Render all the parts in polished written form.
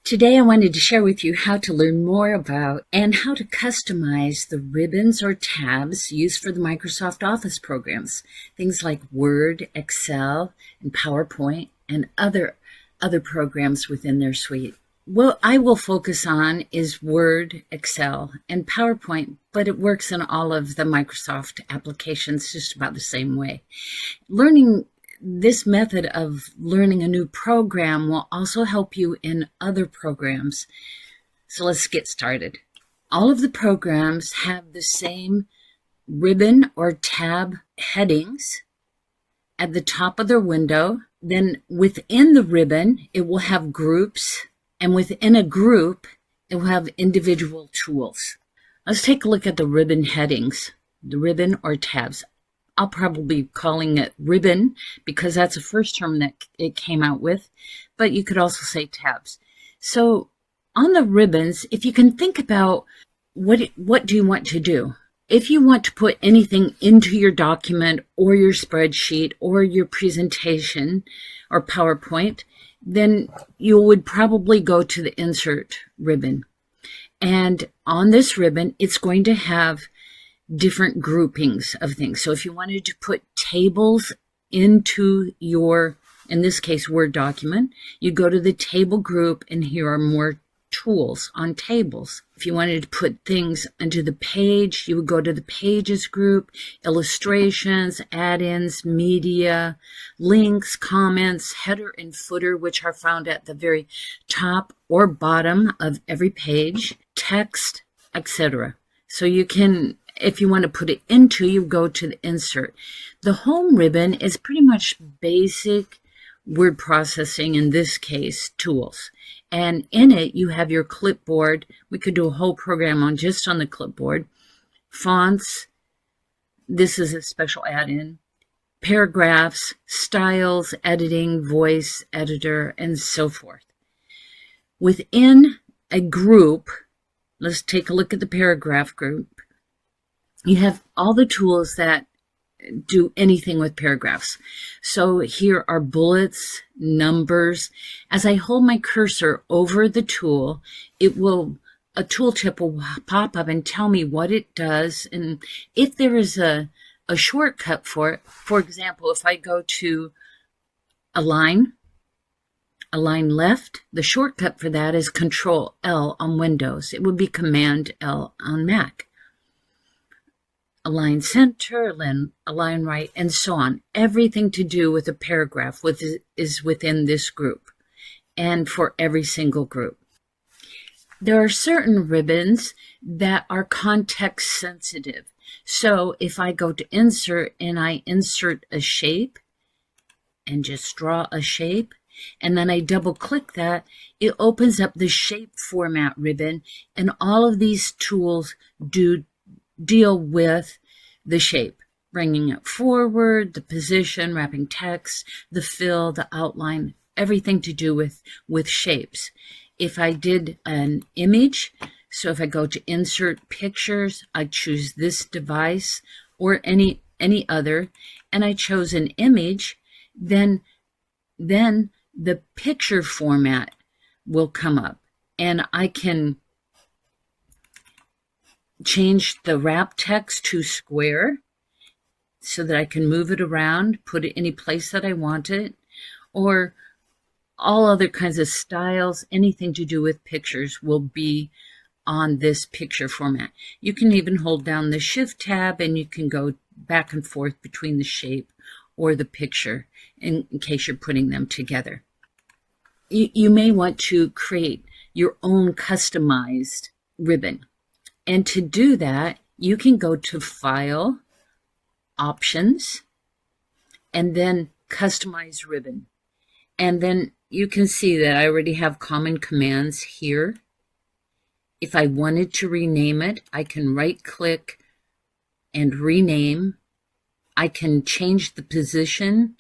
Today I wanted to share with you how to learn more about and how to customize the ribbons or tabs used for the Microsoft Office programs. Things like Word, Excel, and PowerPoint, and other programs within their suite. What I will focus on is Word, Excel, and PowerPoint, but it works in all of the Microsoft applications just about the same way. This method of learning a new program will also help you in other programs. So let's get started. All of the programs have the same ribbon or tab headings at the top of their window. Then within the ribbon, it will have groups, and within a group, it will have individual tools. Let's take a look at the ribbon headings, the ribbon or tabs. I'll probably be calling it ribbon because that's the first term that it came out with, but you could also say tabs. So on the ribbons, if you can think about what do you want to do? If you want to put anything into your document or your spreadsheet or your presentation or PowerPoint, then you would probably go to the insert ribbon. And on this ribbon, it's going to have different groupings of things. So if you wanted to put tables into your, in this case, Word document, you go to the table group, and here are more tools on tables. If you wanted to put things into the page, you would go to the pages group, illustrations, add-ins, media, links, comments, header and footer, which are found at the very top or bottom of every page, text, etc. So you can, if you want to put it into, you go to the insert. The home ribbon is pretty much basic word processing, in this case, tools. And in it, you have your clipboard. We could do a whole program on just on the clipboard. Fonts, this is a special add-in. Paragraphs, styles, editing, voice, editor, and so forth. Within a group, let's take a look at the paragraph group. You have all the tools that do anything with paragraphs. So here are bullets, numbers. As I hold my cursor over the tool, a tooltip will pop up and tell me what it does. And if there is a shortcut for it, for example, if I go to align left, the shortcut for that is Control L on Windows. It would be Command L on Mac. Align center, align right, and so on. Everything to do with a paragraph is within this group, and for every single group. There are certain ribbons that are context sensitive. So if I go to insert and I insert a shape and just draw a shape, and then I double click that, it opens up the shape format ribbon, and all of these tools deal with the shape, bringing it forward, the position, wrapping text, the fill, the outline, everything to do with shapes. If I did an image, so if I go to insert pictures, I choose this device or any other, and I chose an image, then the picture format will come up, and I can change the wrap text to square so that I can move it around, put it any place that I want it, or all other kinds of styles. Anything to do with pictures will be on this picture format. You can even hold down the Shift tab and you can go back and forth between the shape or the picture in case you're putting them together. You may want to create your own customized ribbon. And to do that, you can go to File, Options, and then Customize Ribbon. And then you can see that I already have common commands here. If I wanted to rename it, I can right-click and rename. I can change the position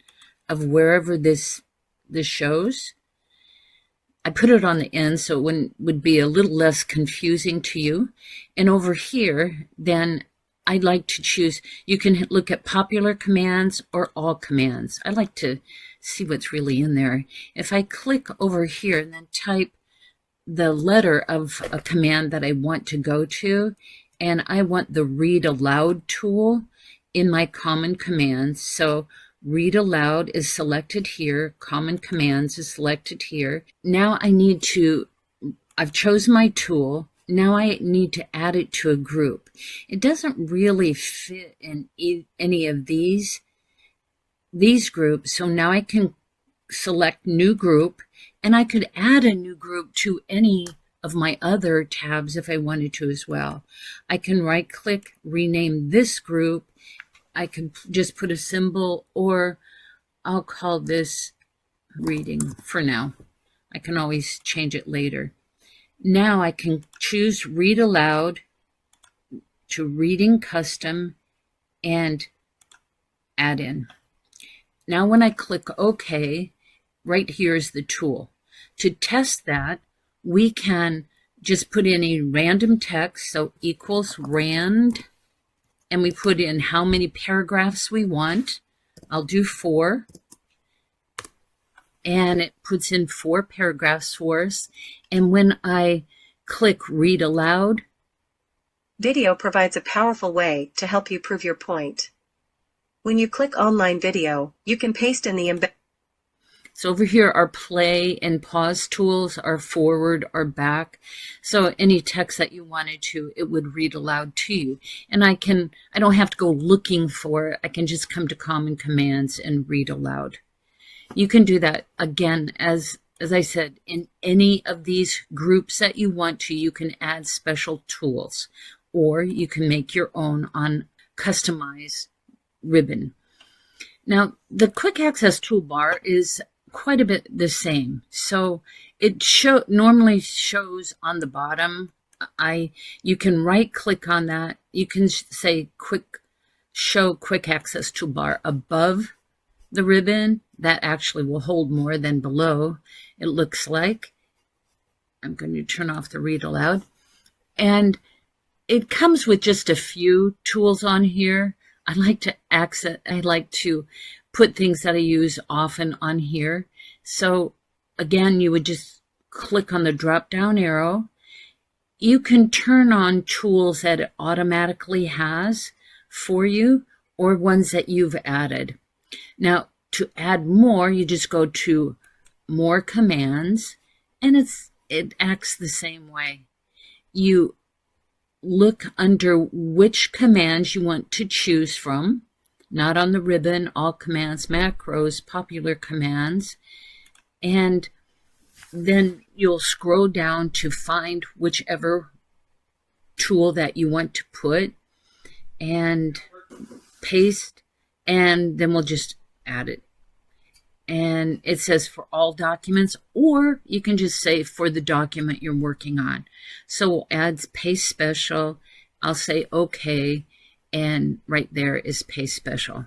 of wherever this shows. I put it on the end so it would be a little less confusing to you. And over here, then I'd like to choose, you can look at popular commands or all commands. I like to see what's really in there. If I click over here and then type the letter of a command that I want to go to, and I want the read aloud tool in my common commands. So read aloud is selected here, common commands is selected here. Now I've chosen my tool. Now I need to add it to a group. It doesn't really fit in any of these groups, so now I can select new group, and I could add a new group to any of my other tabs if I wanted to as well. I can right click, rename this group. I can just put a symbol, or I'll call this reading for now. I can always change it later. Now I can choose read aloud to reading custom and add in. Now when I click OK, right here is the tool. To test that, we can just put in a random text, so equals rand, and we put in how many paragraphs we want. I'll do 4. And it puts in 4 paragraphs for us. And when I click read aloud, video provides a powerful way to help you prove your point. When you click online video, you can paste in the embed. So over here are play and pause tools, are forward or back. So any text that you wanted to, it would read aloud to you. And I don't have to go looking for it. I can just come to common commands and read aloud. You can do that again, as I said, in any of these groups that you want to. You can add special tools, or you can make your own on customized ribbon. Now, the quick access toolbar is quite a bit the same. So it normally shows on the bottom. You can right click on that. You can say show quick access toolbar above the ribbon. That actually will hold more than below, it looks like. I'm going to turn off the read aloud. And it comes with just a few tools on here. I like to put things that I use often on here. So again, you would just click on the drop down arrow. You can turn on tools that it automatically has for you, or ones that you've added. Now, to add more, you just go to more commands, and it acts the same way. You look under which commands you want to choose from, not on the ribbon, all commands, macros, popular commands, and then you'll scroll down to find whichever tool that you want to put and paste, and then we'll just add it. And it says for all documents, or you can just say for the document you're working on. So we'll add paste special. I'll say OK, and right there is paste special.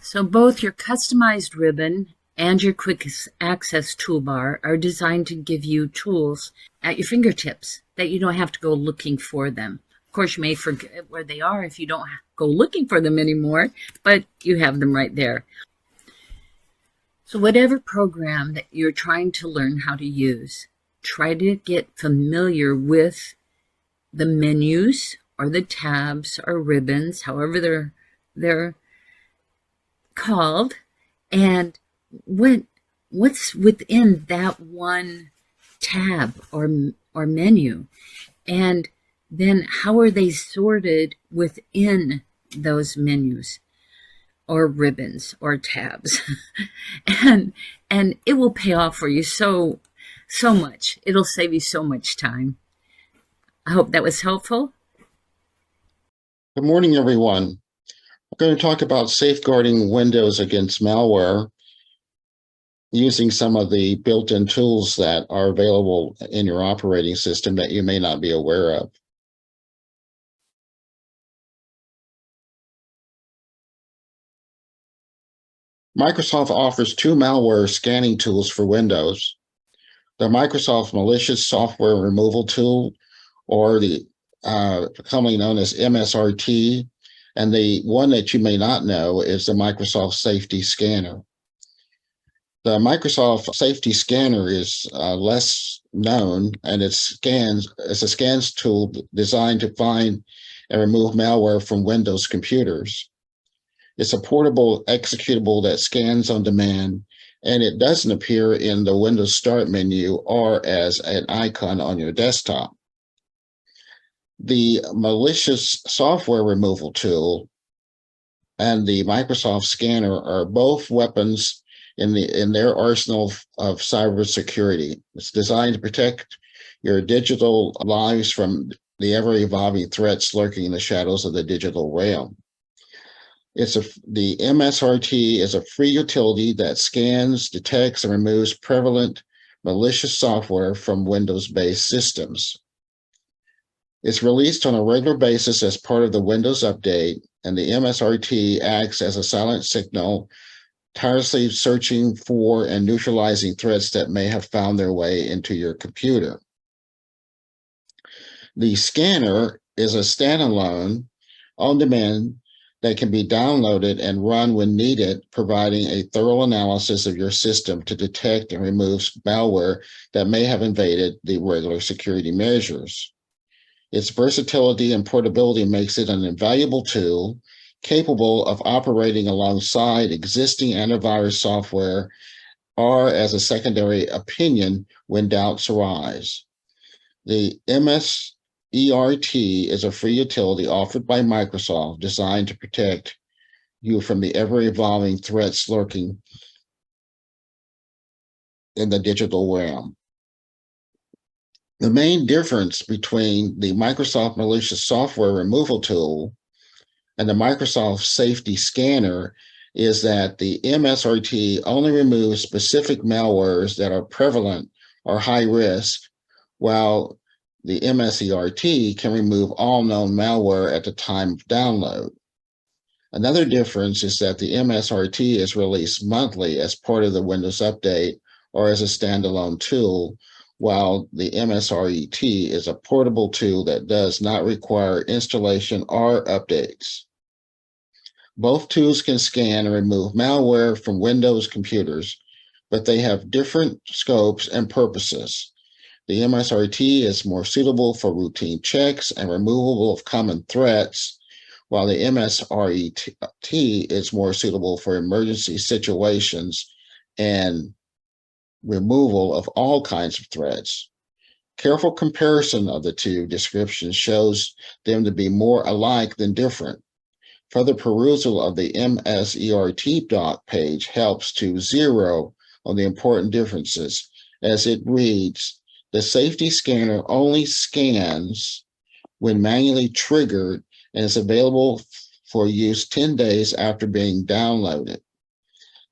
So both your customized ribbon and your quick access toolbar are designed to give you tools at your fingertips that you don't have to go looking for them. Of course, you may forget where they are if you don't go looking for them anymore, but you have them right there. So whatever program that you're trying to learn how to use, try to get familiar with the menus or the tabs or ribbons, however they're called, and what's within that one tab or menu, and then how are they sorted within those menus or ribbons or tabs. and it will pay off for you so much. It'll save you so much time. I hope that was helpful. Good morning, everyone. I'm going to talk about safeguarding Windows against malware using some of the built-in tools that are available in your operating system that you may not be aware of. Microsoft offers 2 malware scanning tools for Windows: the Microsoft Malicious Software Removal Tool, or the commonly known as MSRT, and the one that you may not know is the Microsoft Safety Scanner. The Microsoft Safety Scanner is less known, and it's a scans tool designed to find and remove malware from Windows computers. It's a portable executable that scans on demand, and it doesn't appear in the Windows Start menu or as an icon on your desktop. The malicious software removal tool and the Microsoft Scanner are both weapons in their arsenal of cybersecurity. It's designed to protect your digital lives from the ever-evolving threats lurking in the shadows of the digital realm. The MSRT is a free utility that scans, detects, and removes prevalent malicious software from Windows-based systems. It's released on a regular basis as part of the Windows update, and the MSRT acts as a silent signal, tirelessly searching for and neutralizing threats that may have found their way into your computer. The scanner is a standalone, on-demand, that can be downloaded and run when needed, providing a thorough analysis of your system to detect and remove malware that may have invaded the regular security measures. Its versatility and portability makes it an invaluable tool, capable of operating alongside existing antivirus software or as a secondary opinion when doubts arise. The MSERT is a free utility offered by Microsoft designed to protect you from the ever-evolving threats lurking in the digital realm. The main difference between the Microsoft malicious software removal tool and the Microsoft Safety Scanner is that the MSRT only removes specific malwares that are prevalent or high risk, while the MSERT can remove all known malware at the time of download. Another difference is that the MSRT is released monthly as part of the Windows Update or as a standalone tool, while the MSRET is a portable tool that does not require installation or updates. Both tools can scan and remove malware from Windows computers, but they have different scopes and purposes. The MSRT is more suitable for routine checks and removal of common threats, while the MSRET is more suitable for emergency situations and removal of all kinds of threats. Careful comparison of the two descriptions shows them to be more alike than different. Further perusal of the MSERT doc page helps to zero on the important differences, as it reads, the safety scanner only scans when manually triggered and is available for use 10 days after being downloaded.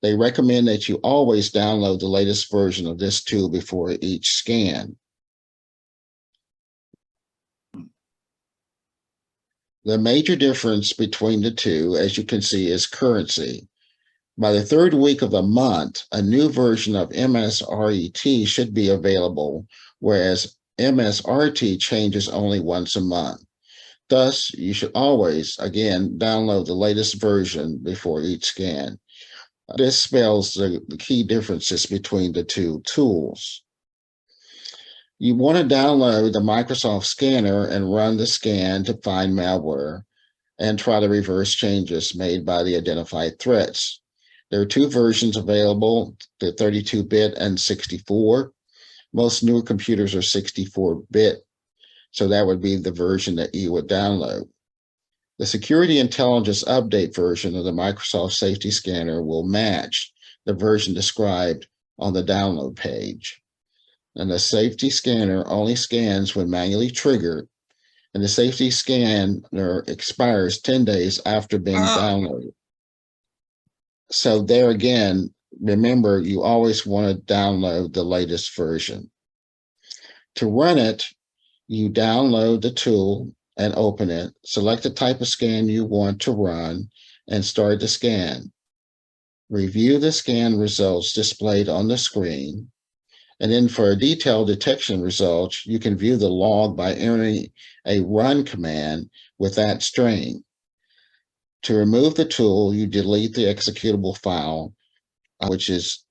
They recommend that you always download the latest version of this tool before each scan. The major difference between the two, as you can see, is currency. By the third week of the month, a new version of MSRET should be available, whereas MSRT changes only once a month. Thus, you should always, again, download the latest version before each scan. This spells the key differences between the two tools. You want to download the Microsoft Scanner and run the scan to find malware and try to reverse changes made by the identified threats. There are two versions available, the 32-bit and 64. Most newer computers are 64-bit, so that would be the version that you would download. The Security Intelligence Update version of the Microsoft Safety Scanner will match the version described on the download page. And the Safety Scanner only scans when manually triggered, and the Safety Scanner expires 10 days after being downloaded. So there again, remember, you always want to download the latest version. To run it, you download the tool and open it, select the type of scan you want to run, and start the scan. Review the scan results displayed on the screen, and then for a detailed detection results, you can view the log by entering a run command with that string. To remove the tool, you delete the executable file, which is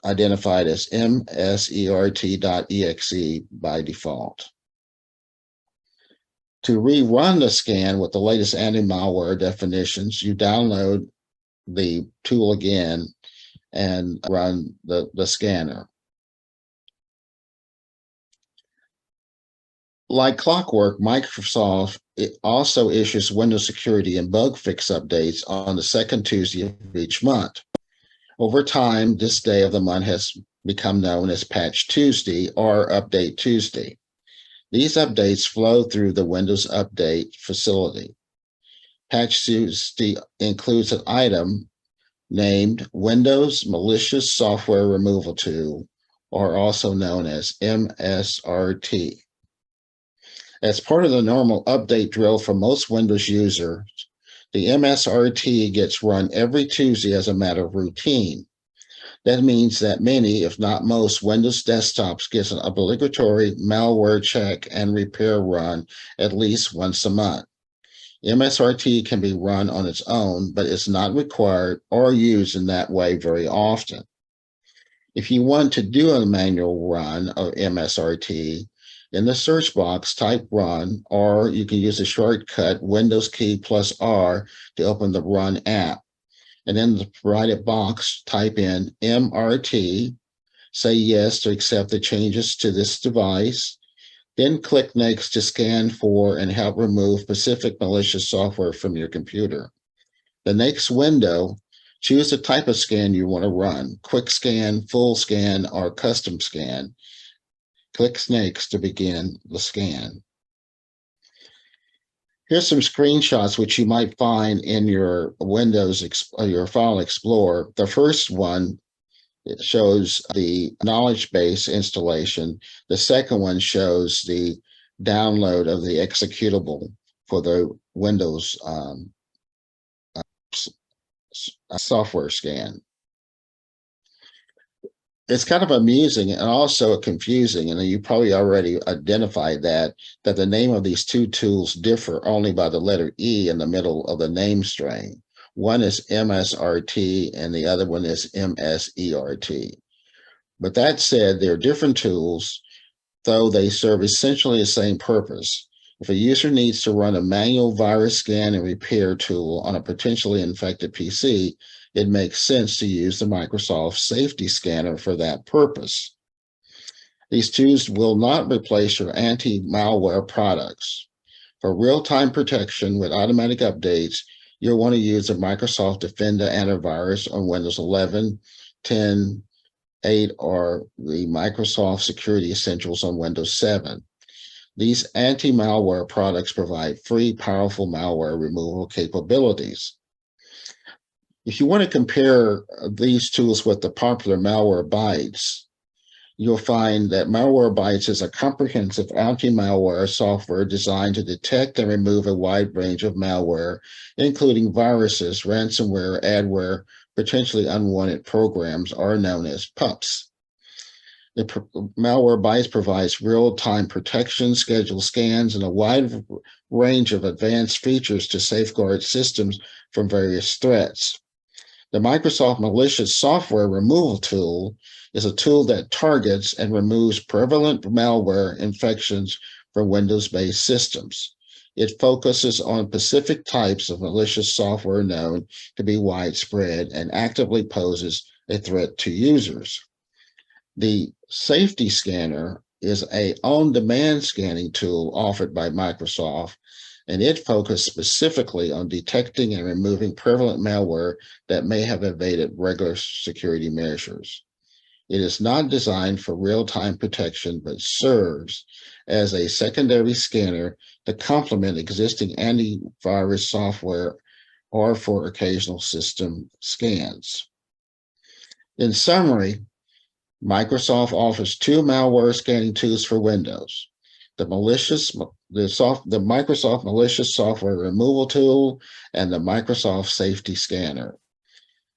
identified as ℙ𝕝𝕗𝕃.exe by default. To rerun the scan with the latest anti-malware definitions, you download the tool again and run the scanner. Like clockwork, Microsoft also issues Windows security and bug fix updates on the second Tuesday of each month. Over time, this day of the month has become known as Patch Tuesday or Update Tuesday. These updates flow through the Windows Update facility. Patch Tuesday includes an item named Windows Malicious Software Removal Tool, or also known as MSRT. As part of the normal update drill for most Windows users, the MSRT gets run every Tuesday as a matter of routine. That means that many, if not most, Windows desktops get an obligatory malware check and repair run at least once a month. MSRT can be run on its own, but it's not required or used in that way very often. If you want to do a manual run of MSRT, in the search box, type run, or you can use the shortcut Windows key plus R to open the run app. And in the provided box, type in MRT, say yes to accept the changes to this device, then click next to scan for and help remove specific malicious software from your computer. The next window, choose the type of scan you want to run, quick scan, full scan, or custom scan. Click next to begin the scan. Here's some screenshots which you might find in your your File Explorer. The first one shows the knowledge base installation. The second one shows the download of the executable for the Windows software scan. It's kind of amusing and also confusing, and you probably already identified that the name of these two tools differ only by the letter E in the middle of the name string. One is MSRT and the other one is MSERT. But that said, they're different tools, though they serve essentially the same purpose. If a user needs to run a manual virus scan and repair tool on a potentially infected PC, it makes sense to use the Microsoft Safety Scanner for that purpose. These tools will not replace your anti-malware products. For real-time protection with automatic updates, you'll want to use the Microsoft Defender antivirus on Windows 11, 10, 8, or the Microsoft Security Essentials on Windows 7. These anti-malware products provide free, powerful malware removal capabilities. If you want to compare these tools with the popular Malwarebytes, you'll find that Malwarebytes is a comprehensive anti-malware software designed to detect and remove a wide range of malware, including viruses, ransomware, adware, potentially unwanted programs, are known as PUPs. The Malwarebytes provides real-time protection, scheduled scans, and a wide range of advanced features to safeguard systems from various threats. The Microsoft Malicious Software Removal Tool is a tool that targets and removes prevalent malware infections from Windows-based systems. It focuses on specific types of malicious software known to be widespread and actively poses a threat to users. The Safety Scanner is an on-demand scanning tool offered by Microsoft, and it focused specifically on detecting and removing prevalent malware that may have evaded regular security measures. It is not designed for real-time protection, but serves as a secondary scanner to complement existing antivirus software or for occasional system scans. In summary, Microsoft offers two malware scanning tools for Windows: the Microsoft Malicious Software Removal Tool and the Microsoft Safety Scanner.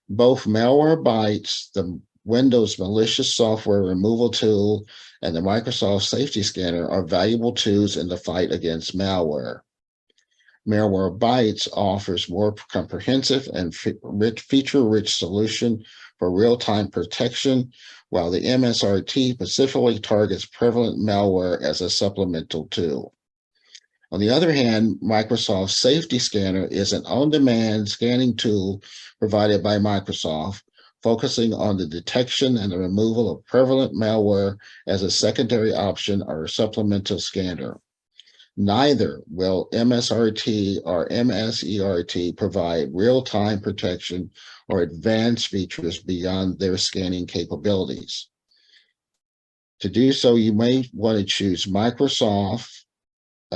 Both Malwarebytes, the Windows Malicious Software Removal Tool, and the Microsoft Safety Scanner are valuable tools in the fight against malware. Malwarebytes offers more comprehensive and feature-rich solution for real-time protection, while the MSRT specifically targets prevalent malware as a supplemental tool. On the other hand, Microsoft Safety Scanner is an on-demand scanning tool provided by Microsoft, focusing on the detection and the removal of prevalent malware as a secondary option or a supplemental scanner. Neither will MSRT or MSERT provide real-time protection or advanced features beyond their scanning capabilities. To do so, you may want to choose Microsoft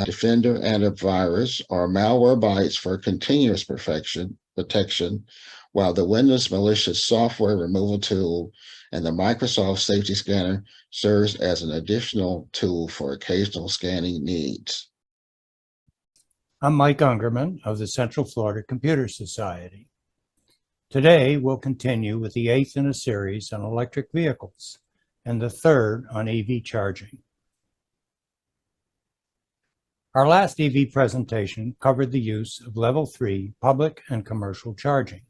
Defender Antivirus or Malwarebytes for continuous protection, while the Windows malicious software removal tool and the Microsoft Safety Scanner serves as an additional tool for occasional scanning needs. I'm Mike Ungerman of the Central Florida Computer Society. Today, we'll continue with the 8th in a series on electric vehicles and the 3rd on EV charging. Our last EV presentation covered the use of Level 3 public and commercial charging.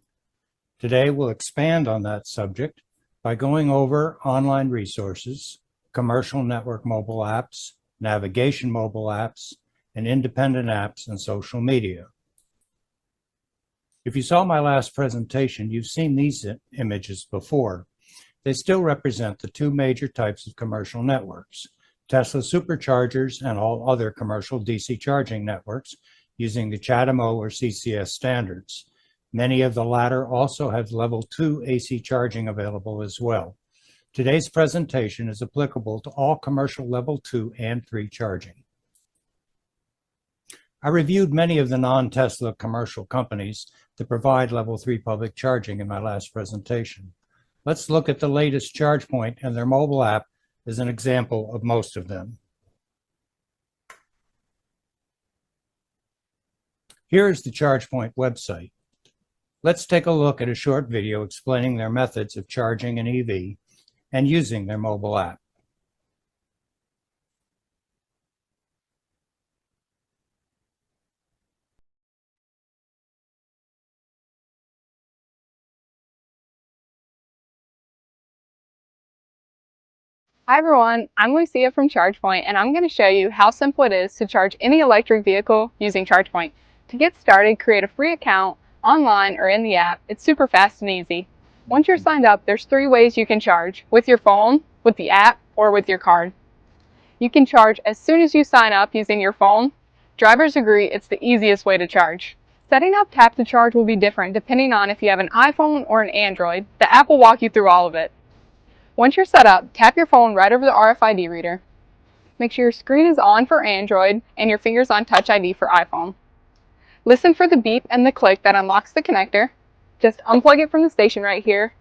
Today, we'll expand on that subject by going over online resources, commercial network mobile apps, navigation mobile apps, and independent apps and social media. If you saw my last presentation, you've seen these images before. They still represent the two major types of commercial networks, Tesla superchargers and all other commercial DC charging networks using the ℸ𝕝𝕉 or CCS standards. Many of the latter also have Level 2 AC charging available as well. Today's presentation is applicable to all commercial Level 2 and 3 charging. I reviewed many of the non-Tesla commercial companies that provide Level 3 public charging in my last presentation. Let's look at the latest ChargePoint and their mobile app as an example of most of them. Here is the ChargePoint website. Let's take a look at a short video explaining their methods of charging an EV and using their mobile app. Hi everyone, I'm Lucia from ChargePoint and I'm going to show you how simple it is to charge any electric vehicle using ChargePoint. To get started, create a free account online or in the app. It's super fast and easy. Once you're signed up, there's 3 ways you can charge: with your phone, with the app, or with your card. You can charge as soon as you sign up using your phone. Drivers agree it's the easiest way to charge. Setting up tap to charge will be different depending on if you have an iPhone or an Android. The app will walk you through all of it. Once you're set up, tap your phone right over the RFID reader. Make sure your screen is on for Android and your fingers on Touch ID for iPhone. Listen for the beep and the click that unlocks the connector. Just unplug it from the station right here.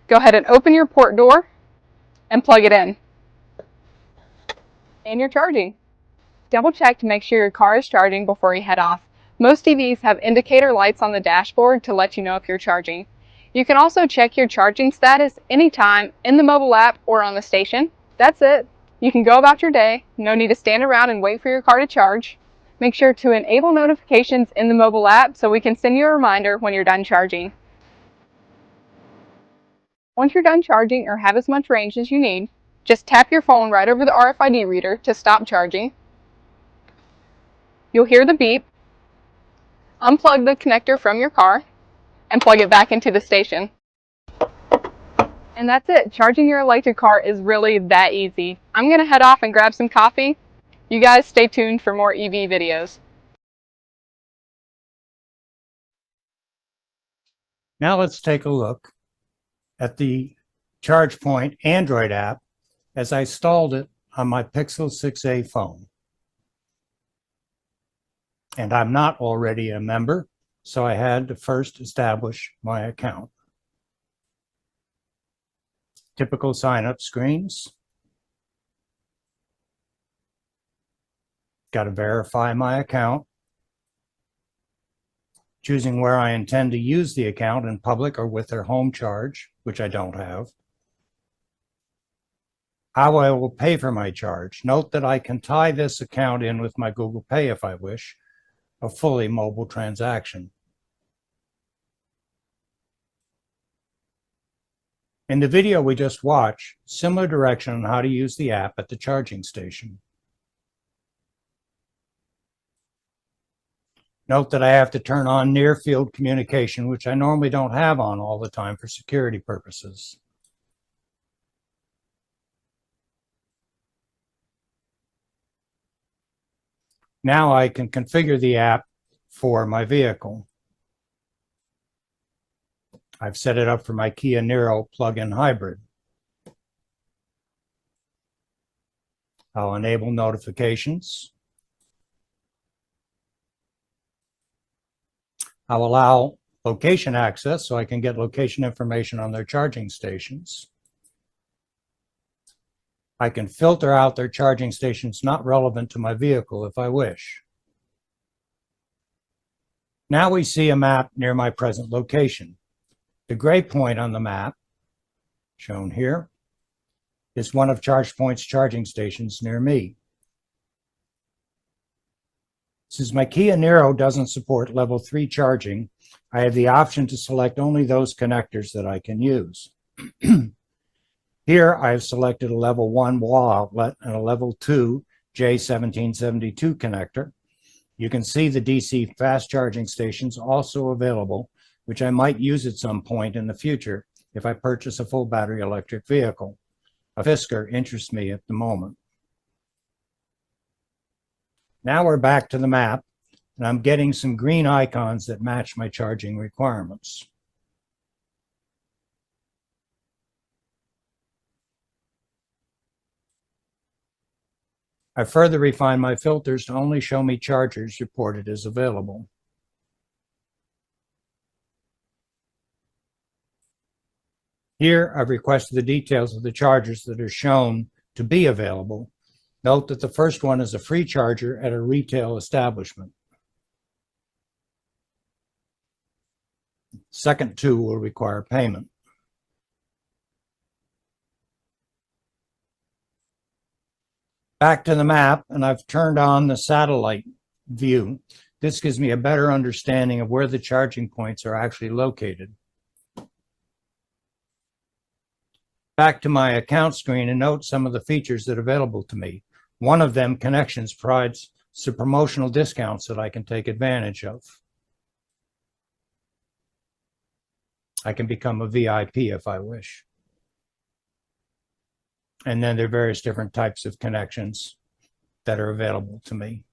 Go ahead and open your port door and plug it in. And you're charging. Double check to make sure your car is charging before you head off. Most EVs have indicator lights on the dashboard to let you know if you're charging. You can also check your charging status anytime in the mobile app or on the station. That's it. You can go about your day. No need to stand around and wait for your car to charge. Make sure to enable notifications in the mobile app so we can send you a reminder when you're done charging. Once you're done charging or have as much range as you need, just tap your phone right over the RFID reader to stop charging. You'll hear the beep. Unplug the connector from your car and plug it back into the station. And that's it. Charging your electric car is really that easy. I'm going to head off and grab some coffee. You guys stay tuned for more EV videos. Now let's take a look at the ChargePoint Android app as I installed it on my Pixel 6a phone. And I'm not already a member, so I had to first establish my account. Typical sign-up screens. Got to verify my account. Choosing where I intend to use the account in public or with their home charge, which I don't have. How I will pay for my charge. Note that I can tie this account in with my Google Pay if I wish, a fully mobile transaction. In the video we just watched, similar direction on how to use the app at the charging station. Note that I have to turn on near field communication, which I normally don't have on all the time for security purposes. Now I can configure the app for my vehicle. I've set it up for my Kia Niro plug-in hybrid. I'll enable notifications. I'll allow location access so I can get location information on their charging stations. I can filter out their charging stations not relevant to my vehicle if I wish. Now we see a map near my present location. The gray point on the map, shown here, is one of ChargePoint's charging stations near me. Since my Kia Niro doesn't support level 3 charging, I have the option to select only those connectors that I can use. Here I have selected a level 1 wall outlet and a level 2 J1772 connector. You can see the DC fast charging stations also available, which I might use at some point in the future if I purchase a full battery electric vehicle. A Fisker interests me at the moment. Now we're back to the map, and I'm getting some green icons that match my charging requirements. I further refined my filters to only show me chargers reported as available. Here, I've requested the details of the chargers that are shown to be available. Note that the first one is a free charger at a retail establishment. Second two will require payment. Back to the map, and I've turned on the satellite view. This gives me a better understanding of where the charging points are actually located. Back to my account screen and note some of the features that are available to me. One of them, Connections, provides some promotional discounts that I can take advantage of. I can become a VIP if I wish. And then there are various different types of connections that are available to me.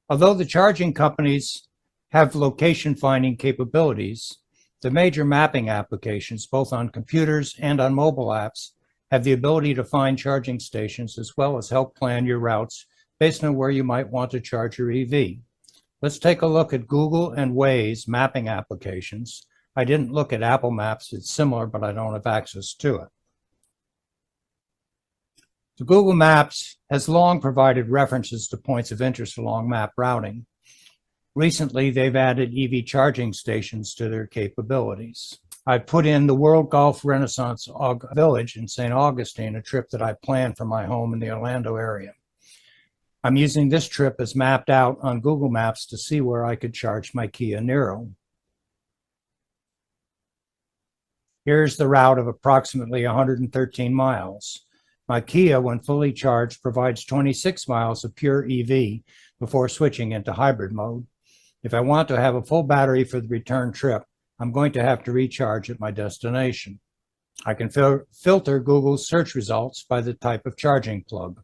Although the charging companies have location finding capabilities, the major mapping applications, both on computers and on mobile apps, have the ability to find charging stations as well as help plan your routes based on where you might want to charge your EV. Let's take a look at Google and Waze mapping applications. I didn't look at Apple Maps. It's similar, but I don't have access to it. So Google Maps has long provided references to points of interest along map routing. Recently, they've added EV charging stations to their capabilities. I put in the World Golf Renaissance Village in St. Augustine, a trip that I planned from my home in the Orlando area. I'm using this trip as mapped out on Google Maps to see where I could charge my Kia Niro. Here's the route of approximately 113 miles. My Kia, when fully charged, provides 26 miles of pure EV before switching into hybrid mode. If I want to have a full battery for the return trip, I'm going to have to recharge at my destination. I can filter Google's search results by the type of charging plug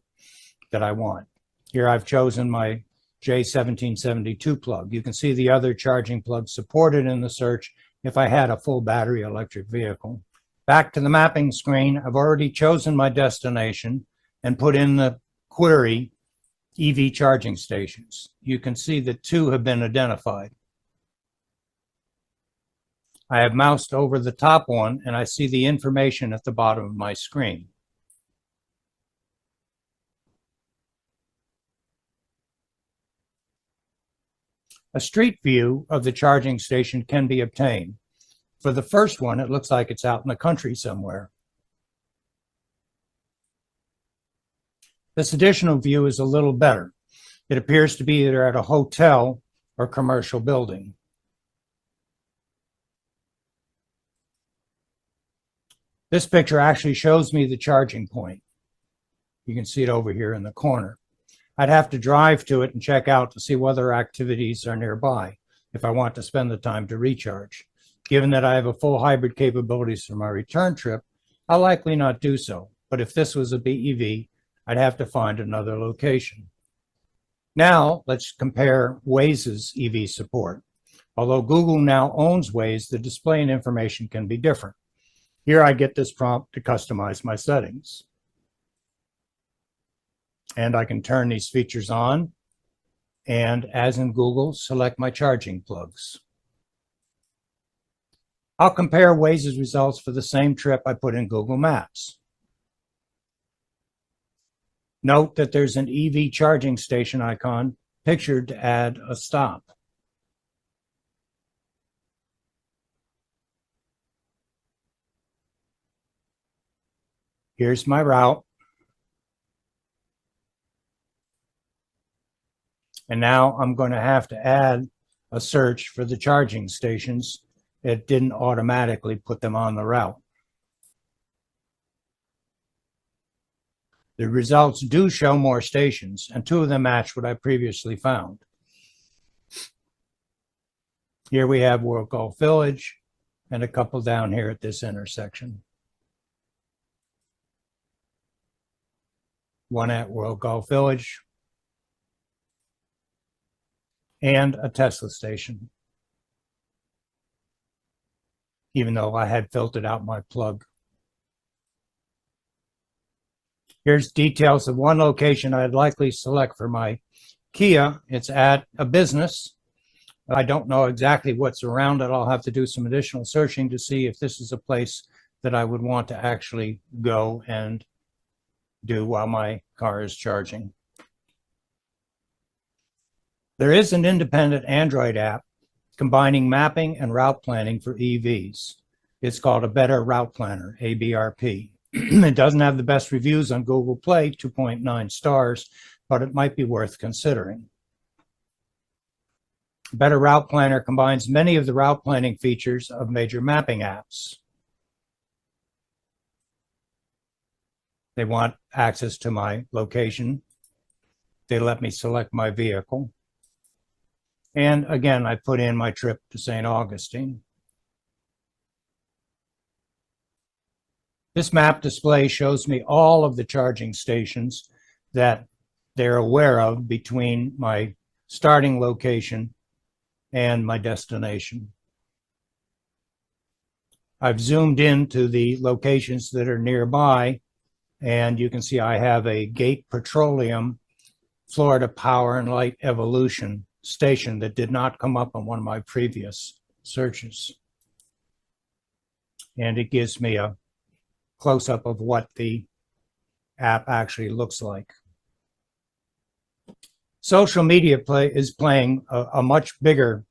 that I want. Here I've chosen my J1772 plug. You can see the other charging plugs supported in the search if I had a full battery electric vehicle. Back to the mapping screen, I've already chosen my destination and put in the query EV charging stations. You can see that 2 have been identified. I have moused over the top one and I see the information at the bottom of my screen. A street view of the charging station can be obtained. For the first one, it looks like it's out in the country somewhere. This additional view is a little better. It appears to be either at a hotel or commercial building. This picture actually shows me the charging point. You can see it over here in the corner. I'd have to drive to it and check out to see whether activities are nearby if I want to spend the time to recharge. Given that I have a full hybrid capabilities for my return trip, I'll likely not do so. But if this was a BEV, I'd have to find another location. Now, let's compare Waze's EV support. Although Google now owns Waze, the display and information can be different. Here I get this prompt to customize my settings. And I can turn these features on, and as in Google, select my charging plugs. I'll compare Waze's results for the same trip I put in Google Maps. Note that there's an EV charging station icon pictured to add a stop. Here's my route. And now I'm going to have to add a search for the charging stations. It didn't automatically put them on the route. The results do show more stations, and 2 of them match what I previously found. Here we have World Golf Village and a couple down here at this intersection. One at World Golf Village, and a Tesla station, even though I had filtered out my plug. Here's details of one location I'd likely select for my Kia. It's at a business. I don't know exactly what's around it. I'll have to do some additional searching to see if this is a place that I would want to actually go and do while my car is charging. There is an independent Android app combining mapping and route planning for EVs. It's called a Better Route Planner, ABRP. It doesn't have the best reviews on Google Play, 2.9 stars, but it might be worth considering. Better Route Planner combines many of the route planning features of major mapping apps. They want access to my location. They let me select my vehicle. And again, I put in my trip to St. Augustine. This map display shows me all of the charging stations that they're aware of between my starting location and my destination. I've zoomed into the locations that are nearby, and you can see I have a Gate Petroleum, Florida Power and Light Evolution station that did not come up on one of my previous searches. And it gives me a close-up of what the app actually looks like. Social media is playing a much bigger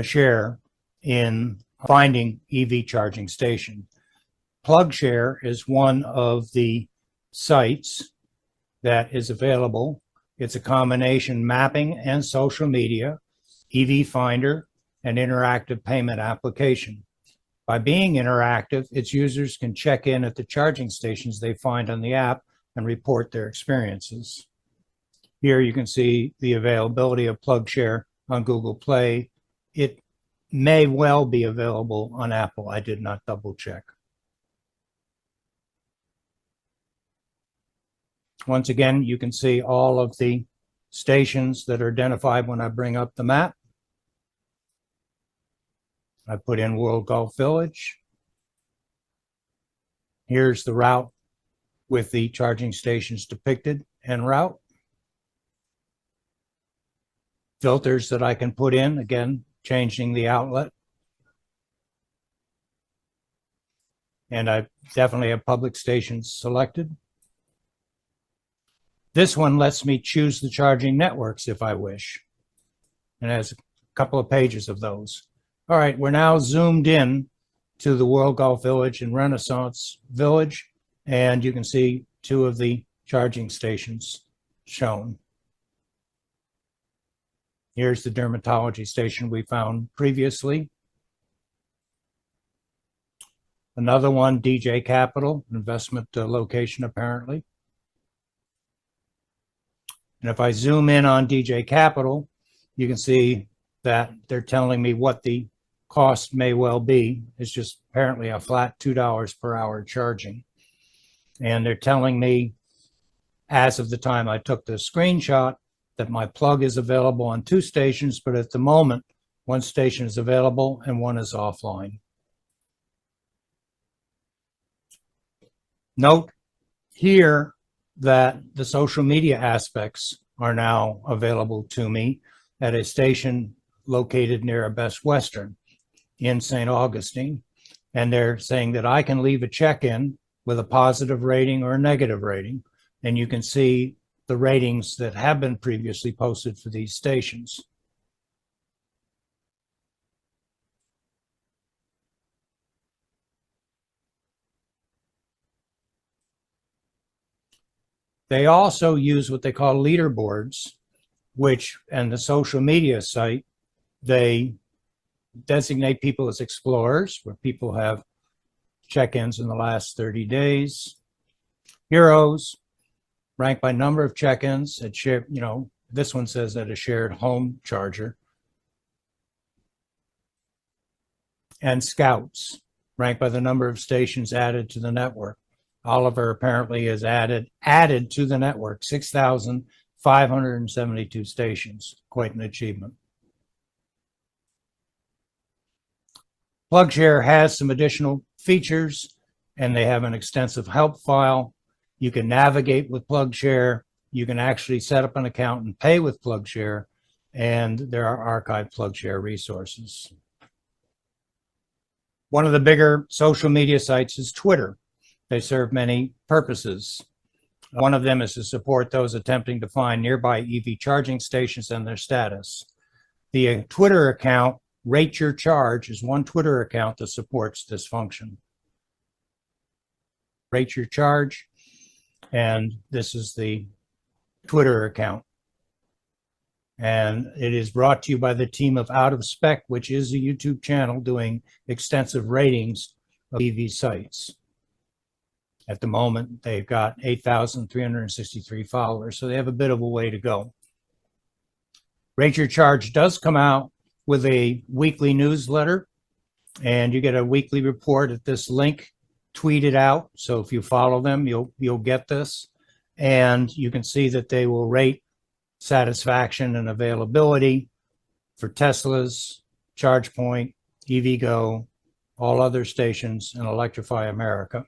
share in finding EV charging station. PlugShare is one of the sites that is available. It's a combination mapping and social media, EV Finder, and interactive payment application. By being interactive, its users can check in at the charging stations they find on the app and report their experiences. Here you can see the availability of PlugShare on Google Play. It may well be available on Apple. I did not double check. Once again, you can see all of the stations that are identified when I bring up the map. I put in World Golf Village. Here's the route with the charging stations depicted en route. Filters that I can put in, again, changing the outlet. And I definitely have public stations selected. This one lets me choose the charging networks if I wish. And it has a couple of pages of those. All right, we're now zoomed in to the World Golf Village and Renaissance Village, and you can see 2 of the charging stations shown. Here's the dermatology station we found previously. Another one, DJ Capital, investment location apparently. And if I zoom in on DJ Capital, you can see that they're telling me what the cost may well be. It's just apparently a flat $2 per hour charging. And they're telling me, as of the time I took the screenshot, that my plug is available on 2 stations, but at the moment, 1 station is available and 1 is offline. Note here that the social media aspects are now available to me at a station located near a Best Western in St. Augustine. And they're saying that I can leave a check-in with a positive rating or a negative rating. And you can see the ratings that have been previously posted for these stations. They also use what they call leaderboards, which, and the social media site, they designate people as explorers, where people have check-ins in the last 30 days. Heroes, ranked by number of check-ins at shared, this one says at a shared home charger. And scouts, ranked by the number of stations added to the network. Oliver apparently is added to the network, 6,572 stations, quite an achievement. PlugShare has some additional features, and they have an extensive help file. You can navigate with PlugShare. You can actually set up an account and pay with PlugShare, and there are archived PlugShare resources. One of the bigger social media sites is Twitter. They serve many purposes. One of them is to support those attempting to find nearby EV charging stations and their status. The Twitter account, Rate Your Charge, is one Twitter account that supports this function. Rate Your Charge, and this is the Twitter account. And it is brought to you by the team of Out of Spec, which is a YouTube channel doing extensive ratings of EV sites. At the moment, they've got 8,363 followers, so they have a bit of a way to go. Rate Your Charge does come out with a weekly newsletter, and you get a weekly report at this link tweeted out. So if you follow them, you'll get this, and you can see that they will rate satisfaction and availability for Teslas, ChargePoint, EVgo, all other stations, and Electrify America.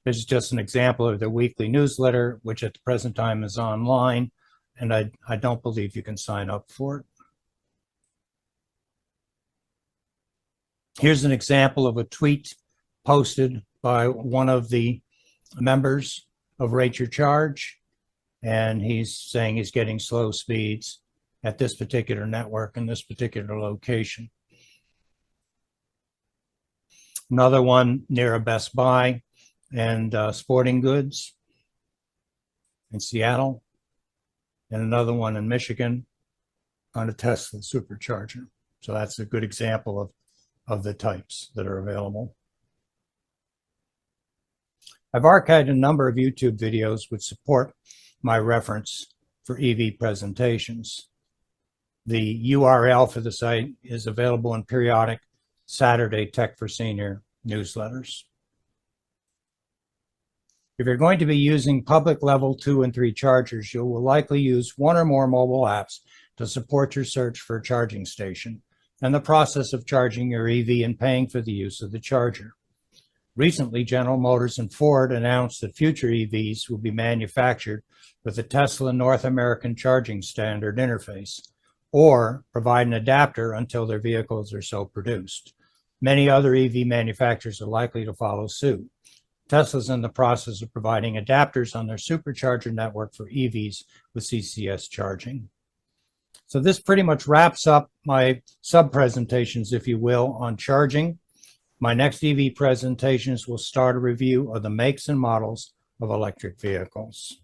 This is just an example of the weekly newsletter, which at the present time is online, and I don't believe you can sign up for it. Here's an example of a tweet posted by one of the members of Rate Your Charge, and he's saying he's getting slow speeds at this particular network in this particular location. Another one near a Best Buy and sporting goods in Seattle, and another one in Michigan on a Tesla supercharger. So that's a good example of the types that are available. I've archived a number of YouTube videos which support my reference for EV presentations. The URL for the site is available in periodic Saturday Tech for Senior newsletters. If you're going to be using public level 2 and 3 chargers, you will likely use one or more mobile apps to support your search for a charging station and the process of charging your EV and paying for the use of the charger. Recently, General Motors and Ford announced that future EVs will be manufactured with the Tesla North American Charging Standard interface, or provide an adapter until their vehicles are so produced. Many other EV manufacturers are likely to follow suit. Tesla's in the process of providing adapters on their supercharger network for EVs with CCS charging. So this pretty much wraps up my sub-presentations, if you will, on charging. My next EV presentations will start a review of the makes and models of electric vehicles.